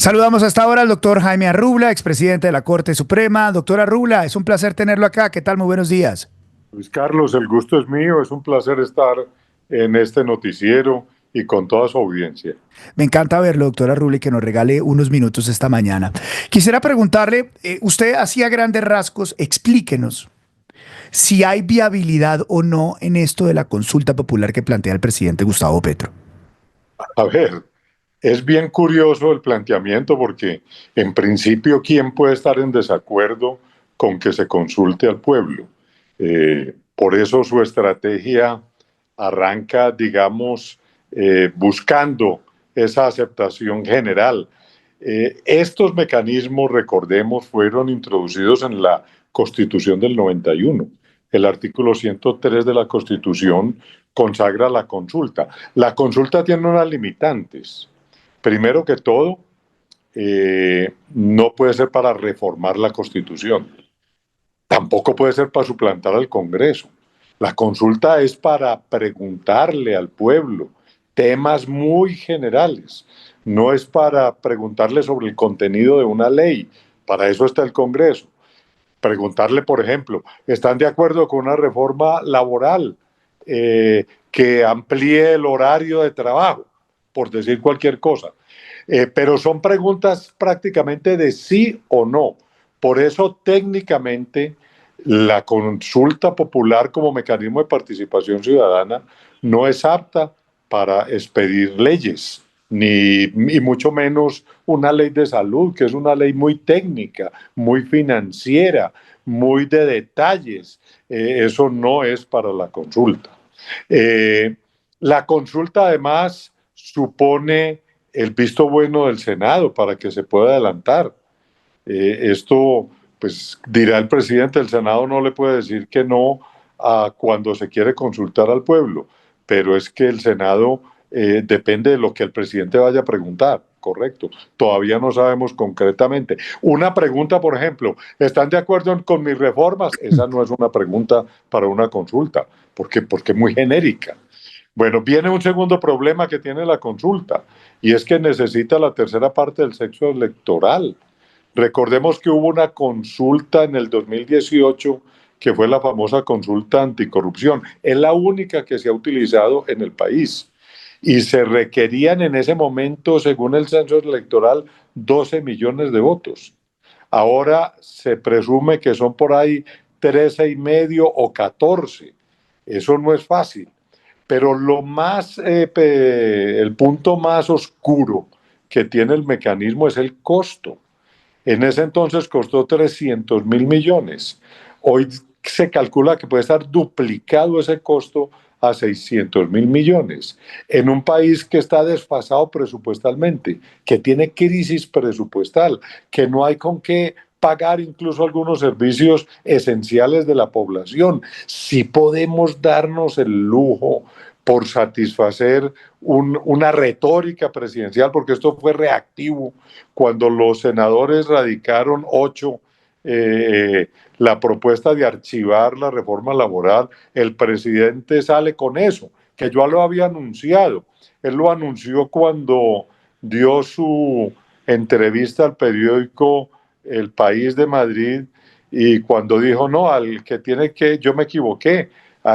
Saludamos hasta ahora al doctor Jaime Arrubla, expresidente de la Corte Suprema. Doctor Arrubla, es un placer tenerlo acá. ¿Qué tal? Muy buenos días. Luis Carlos, el gusto es mío, es un placer estar en este noticiero y con toda su audiencia. Me encanta verlo, doctor Arrubla, y que nos regale unos minutos esta mañana. Quisiera preguntarle, usted hacía grandes rasgos, explíquenos si hay viabilidad o no en esto de la consulta popular que plantea el presidente Gustavo Petro. A ver, es bien curioso el planteamiento porque en principio, ¿quién puede estar en desacuerdo con que se consulte al pueblo? Por eso su estrategia arranca, digamos, buscando esa aceptación general. Estos mecanismos, recordemos, fueron introducidos en la Constitución del 91. El artículo 103 de la Constitución consagra la consulta. La consulta tiene unas limitantes. Primero que todo, no puede ser para reformar la Constitución. Tampoco puede ser para suplantar al Congreso. La consulta es para preguntarle al pueblo temas muy generales. No es para preguntarle sobre el contenido de una ley. Para eso está el Congreso. Preguntarle, por ejemplo, ¿están de acuerdo con una reforma laboral que amplíe el horario de trabajo? Por decir cualquier cosa. Pero son preguntas prácticamente de sí o no. Por eso, técnicamente, la consulta popular como mecanismo de participación ciudadana no es apta para expedir leyes, ni mucho menos una ley de salud, que es una ley muy técnica, muy financiera, muy de detalles. Eso no es para la consulta. La consulta, además, supone el visto bueno del Senado para que se pueda adelantar. Esto, pues dirá el presidente, el Senado no le puede decir que no a cuando se quiere consultar al pueblo, pero es que el Senado depende de lo que el presidente vaya a preguntar, correcto. Todavía no sabemos concretamente. Una pregunta, por ejemplo, ¿están de acuerdo con mis reformas? Esa no es una pregunta para una consulta, porque es muy genérica. Bueno, viene un segundo problema que tiene la consulta, y es que necesita la tercera parte del sexo electoral. Recordemos que hubo una consulta en el 2018 que fue la famosa consulta anticorrupción. Es la única que se ha utilizado en el país. Y se requerían en ese momento, según el censo electoral, 12 millones de votos. Ahora se presume que son por ahí 13 y medio o 14. Eso no es fácil. Pero el punto más oscuro que tiene el mecanismo es el costo. En ese entonces costó 300.000 millones. Hoy se calcula que puede estar duplicado ese costo a 600.000 millones. En un país que está desfasado presupuestalmente, que tiene crisis presupuestal, que no hay con qué pagar incluso algunos servicios esenciales de la población. Sí podemos darnos el lujo por satisfacer una retórica presidencial, porque esto fue reactivo cuando los senadores radicaron 8 la propuesta de archivar la reforma laboral. El presidente sale con eso, que yo lo había anunciado. Él lo anunció cuando dio su entrevista al periódico El País de Madrid, y cuando dijo, no, al que tiene que, yo me equivoqué,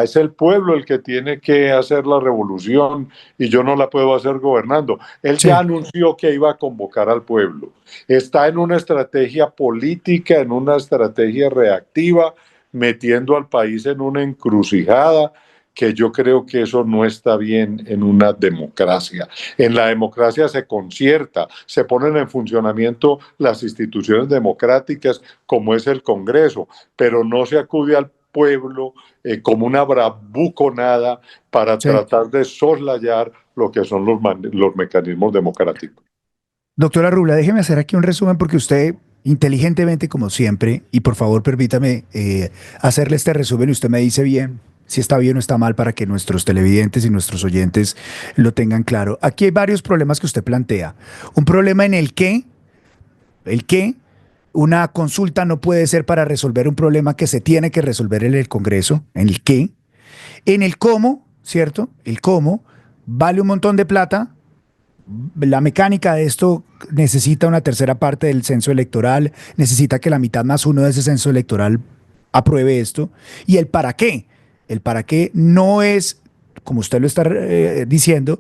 es el pueblo el que tiene que hacer la revolución y yo no la puedo hacer gobernando. Él ya Sí. anunció que iba a convocar al pueblo. Está en una estrategia política, en una estrategia reactiva, metiendo al país en una encrucijada que yo creo que eso no está bien en una democracia. En la democracia se concierta, se ponen en funcionamiento las instituciones democráticas como es el Congreso, pero no se acude al pueblo como una bravuconada para Sí. tratar de soslayar lo que son los mecanismos democráticos. Doctora Rubla, déjeme hacer aquí un resumen porque usted, inteligentemente como siempre, y por favor permítame hacerle este resumen y usted me dice bien si está bien o está mal para que nuestros televidentes y nuestros oyentes lo tengan claro. Aquí hay varios problemas que usted plantea. Un problema en el que una consulta no puede ser para resolver un problema que se tiene que resolver en el Congreso, en el cómo, ¿cierto? El cómo vale un montón de plata, la mecánica de esto necesita una tercera parte del censo electoral, necesita que la mitad más uno de ese censo electoral apruebe esto. Y el para qué no es, como usted lo está diciendo,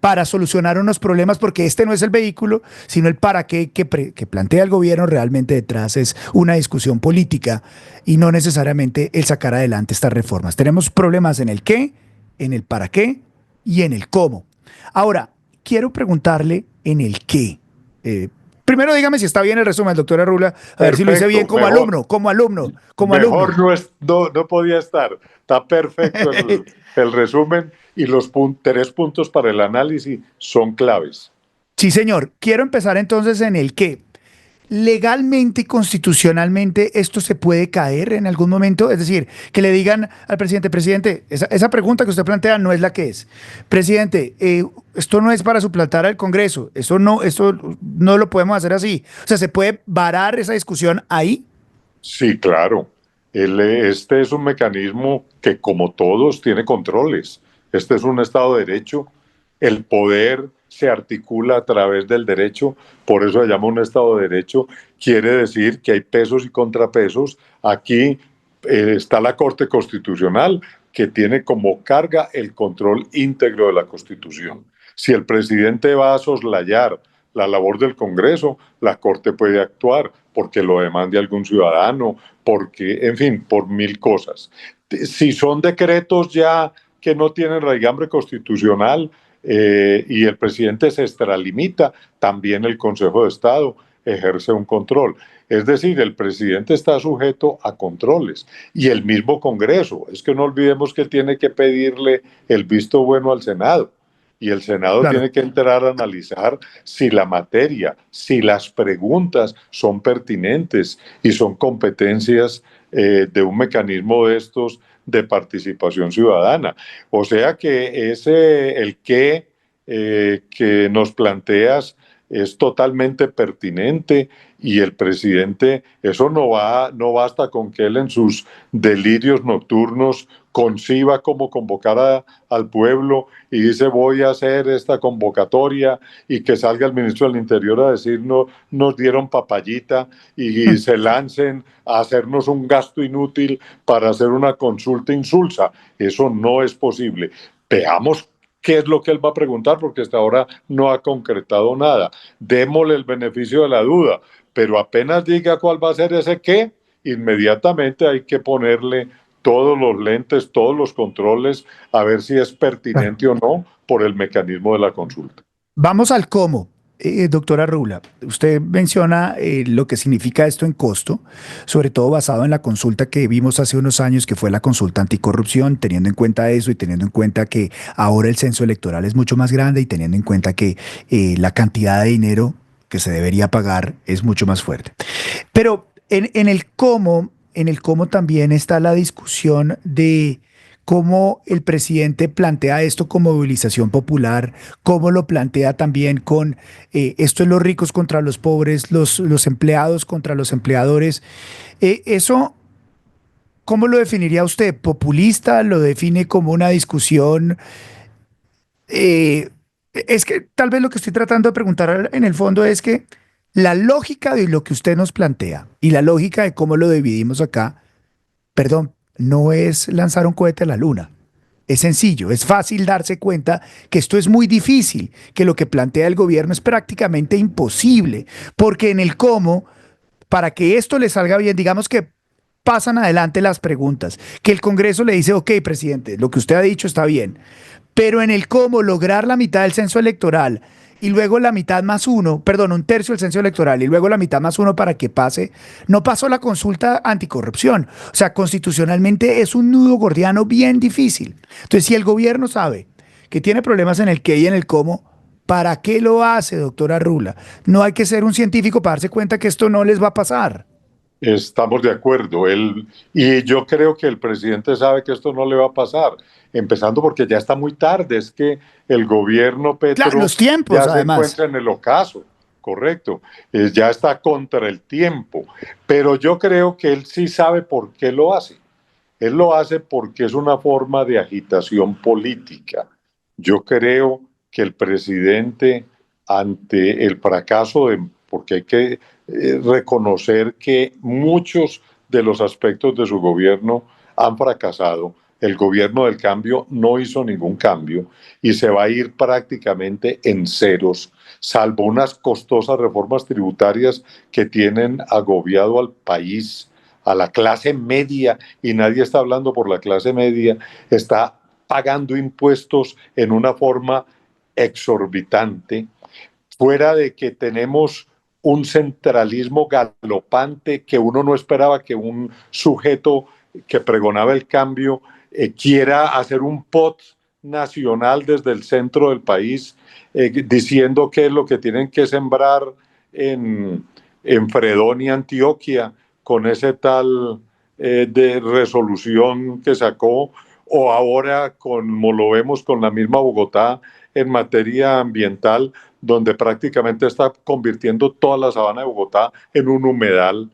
para solucionar unos problemas, porque este no es el vehículo, sino el para qué que plantea el gobierno realmente detrás es una discusión política y no necesariamente el sacar adelante estas reformas. Tenemos problemas en el qué, en el para qué y en el cómo. Ahora, quiero preguntarle en el qué. Primero dígame si está bien el resumen, doctora Rula, a ver si lo hice bien Perfecto, como mejor. alumno, como alumno, como alumno. Mejor no podía estar. Está perfecto el resumen y los 3 puntos para el análisis son claves. Sí, señor. Quiero empezar entonces en el qué. Legalmente y constitucionalmente esto se puede caer en algún momento, es decir, que le digan al presidente, presidente, esa pregunta que usted plantea no es la que es. Presidente, esto no es para suplantar al Congreso, esto no lo podemos hacer así. O sea, ¿se puede varar esa discusión ahí? Sí, claro. Este es un mecanismo que, como todos, tiene controles. Este es un Estado de Derecho. El poder se articula a través del derecho, por eso se llama un Estado de Derecho. Quiere decir que hay pesos y contrapesos. Aquí está la Corte Constitucional, que tiene como carga el control íntegro de la Constitución. Si el presidente va a soslayar la labor del Congreso, la Corte puede actuar porque lo demande algún ciudadano, porque, en fin, por mil cosas. Si son decretos ya que no tienen raigambre constitucional y el presidente se extralimita, también el Consejo de Estado ejerce un control. Es decir, el presidente está sujeto a controles y el mismo Congreso. Es que no olvidemos que tiene que pedirle el visto bueno al Senado y el Senado Claro. tiene que entrar a analizar si la materia, si las preguntas son pertinentes y son competencias de un mecanismo de estos de participación ciudadana. O sea que el que nos planteas es totalmente pertinente y el presidente, eso no basta con que él en sus delirios nocturnos conciba cómo convocar al pueblo y dice voy a hacer esta convocatoria y que salga el ministro del Interior a decir no, nos dieron papayita y se lancen a hacernos un gasto inútil para hacer una consulta insulsa. Eso no es posible. Veamos qué es lo que él va a preguntar, porque hasta ahora no ha concretado nada. Démosle el beneficio de la duda, pero apenas diga cuál va a ser ese qué, inmediatamente hay que ponerle todos los lentes, todos los controles, a ver si es Claro. pertinente o no por el mecanismo de la consulta. Vamos al cómo. Doctora Rula, usted menciona lo que significa esto en costo, sobre todo basado en la consulta que vimos hace unos años, que fue la consulta anticorrupción, teniendo en cuenta eso y teniendo en cuenta que ahora el censo electoral es mucho más grande y teniendo en cuenta que la cantidad de dinero que se debería pagar es mucho más fuerte. Pero en el cómo también está la discusión de cómo el presidente plantea esto como movilización popular, cómo lo plantea también con esto es los ricos contra los pobres, los empleados contra los empleadores. Eso, ¿cómo lo definiría usted? ¿Populista? ¿Lo define como una discusión? Eh, es que tal vez lo que estoy tratando de preguntar en el fondo es que la lógica de lo que usted nos plantea y la lógica de cómo lo dividimos acá, perdón, no es lanzar un cohete a la luna. Es sencillo, es fácil darse cuenta que esto es muy difícil, que lo que plantea el gobierno es prácticamente imposible, porque en el cómo, para que esto le salga bien, digamos que pasan adelante las preguntas, que el Congreso le dice, ok, presidente, lo que usted ha dicho está bien, pero en el cómo lograr la mitad del censo electoral y luego la mitad más uno, perdón, un tercio del censo electoral y luego la mitad más uno para que pase, no pasó la consulta anticorrupción. O sea, constitucionalmente es un nudo gordiano bien difícil. Entonces, si el gobierno sabe que tiene problemas en el qué y en el cómo, ¿para qué lo hace, doctora Rula? No hay que ser un científico para darse cuenta que esto no les va a pasar. Estamos de acuerdo. Y yo creo que el presidente sabe que esto no le va a pasar, empezando porque ya está muy tarde. Es que el gobierno Claro, Petro los tiempos, ya se además. encuentra en el ocaso, correcto. Ya está contra el tiempo. Pero yo creo que él sí sabe por qué lo hace. Él lo hace porque es una forma de agitación política. Yo creo que el presidente, ante el fracaso porque hay que reconocer que muchos de los aspectos de su gobierno han fracasado. El gobierno del cambio no hizo ningún cambio y se va a ir prácticamente en ceros, salvo unas costosas reformas tributarias que tienen agobiado al país, a la clase media, y nadie está hablando por la clase media, está pagando impuestos en una forma exorbitante, fuera de que tenemos un centralismo galopante que uno no esperaba que un sujeto que pregonaba el cambio quiera hacer un POT nacional desde el centro del país, diciendo qué es lo que tienen que sembrar en Fredón y Antioquia con ese tal de resolución que sacó, o ahora como lo vemos con la misma Bogotá en materia ambiental, donde prácticamente está convirtiendo toda la sabana de Bogotá en un humedal.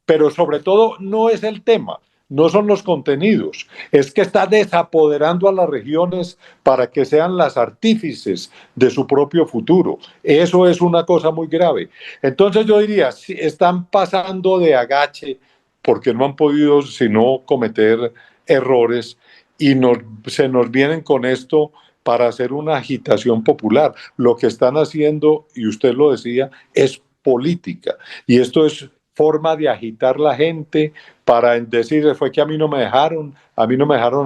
Pero sobre todo no es el tema, no son los contenidos, es que está desapoderando a las regiones para que sean las artífices de su propio futuro. Eso es una cosa muy grave. Entonces yo diría, si están pasando de agache porque no han podido sino cometer errores y se nos vienen con esto para hacer una agitación popular. Lo que están haciendo, y usted lo decía, es política. Y esto es forma de agitar la gente para decir, fue que a mí no me dejaron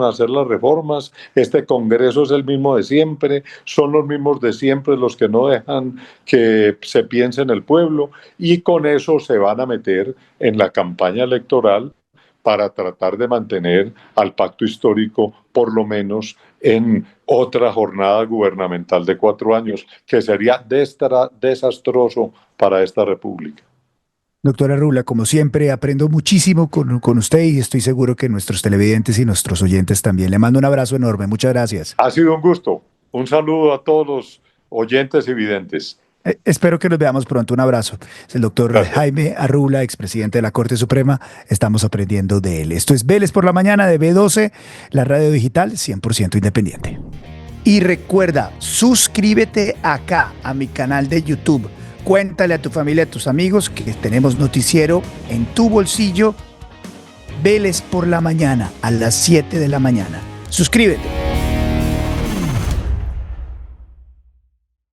hacer las reformas, este Congreso es el mismo de siempre, son los mismos de siempre los que no dejan que se piense en el pueblo, y con eso se van a meter en la campaña electoral para tratar de mantener al pacto histórico, por lo menos en otra jornada gubernamental de 4 años, que sería desastroso para esta república. Doctora Rula, como siempre, aprendo muchísimo con usted y estoy seguro que nuestros televidentes y nuestros oyentes también. Le mando un abrazo enorme. Muchas gracias. Ha sido un gusto. Un saludo a todos los oyentes y videntes. Espero que nos veamos pronto. Un abrazo. Es el doctor Jaime Arrula, expresidente de la Corte Suprema. Estamos aprendiendo de él. Esto es Vélez por la Mañana de B12, la radio digital 100% independiente. Y recuerda, suscríbete acá a mi canal de YouTube. Cuéntale a tu familia, a tus amigos que tenemos noticiero en tu bolsillo. Vélez por la Mañana a las 7 de la mañana. Suscríbete.